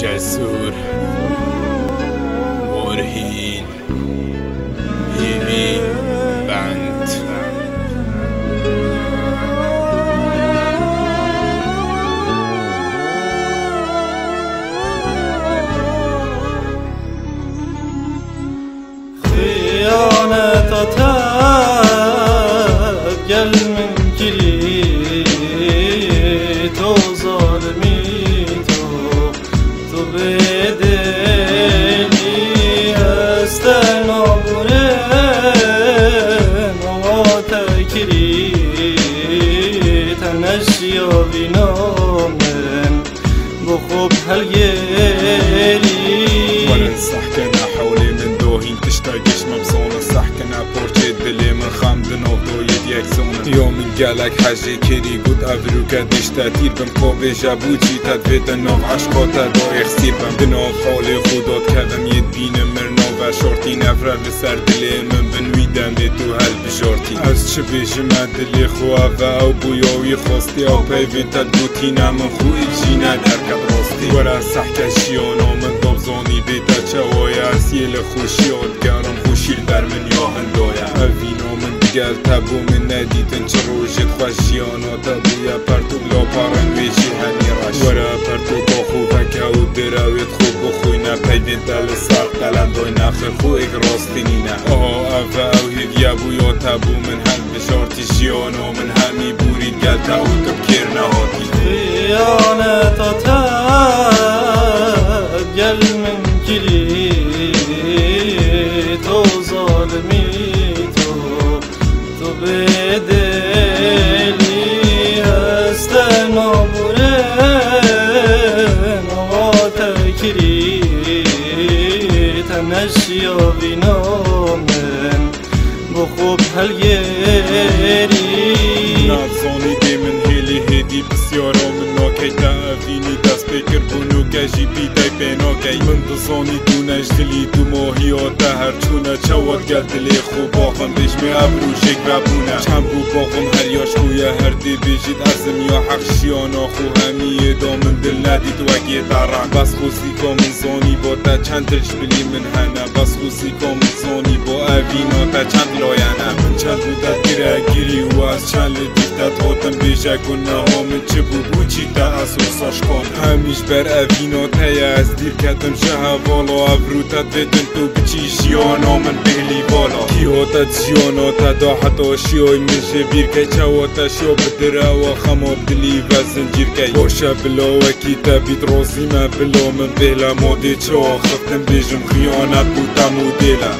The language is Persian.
جسور مرهین هیوی بند خيانة gel min giri to zalimi to bedeli esten aburen o tekiri teneşya binamen bu خوب هاليالي وننصح كنا حولي من دوهين تشتاقش مبصون الصح كنا بورجيت بلي من خامدن وضو يديك زون يوم قالك حاجي كيري قد افرو كديش تاتير بمقوبي جابوتي تدفيد النوف عشقوتا دو اخسير بمدنوف حولي خودوت كذم يدبين مرنوفا شورتي نفرر بسر دلي من بنوي دمي تو هل بجورتي از شبي جمع دلي خوافا او بويوي خوستي او بيفي تدبوتينا من خوي جينا دركب روستي ورا صحكا شيونو من دوبزوني بيتا چاويا سيل خوشيوت قارم خوشي البر من يا هندويا افينو من دقال تابو من نادي تنشروجت خوشيونو تابويا پرتو لو پارن ويشي هني راش ورا پرتو بخو فكا و دراويت خوب بخوينا بيبين تال الصار قلم دوي ناخر خويك روستينينا افا او هيديا بويو تابو من هل بشورتي شيونو من همي بوريد قال تاو تبكيرنا هوتي خيانة gel min giri to zalimi to bedeli esten aburen o tekiri teneşya binamen bu خوب هاليالي نازوني دي من هيلي هدي بسيارة من نوكي تأفيني دست بكر بونو كجي بيداي بينوكي من دزوني دونش دلي دو موهياتا هرچونا چوات گل دلي خو باقم بجمي ابروشك بابونا چنبو باقم هر ياش خويا هر دي بيجيد ازم يا حق شيانا خو همي دا من دل نديد وگي دارم بس خوزي کا من زوني با تا چند دلش بلي من هنا بس خوزي کا من زوني با اوينا تا چند لايانا من چند بودا گره گيري و از چند لديكتات هاتم بيجا كنا ها من چه بو چي تا اسوساش کن هميش بر اوينا تايا از دير كتم شها والا ابرو تا بدن تو بچي جيانا من بهلي والا كي هاتا جيانا تا دا حتا شياي من جبير كي چواتا شيا بدرا و خما بدلي و زنجير كي باشا بلا وكي تا بيت روزي ما بلا من بهلا مادي چا خفتم بيجم خيانة بوتا موديلا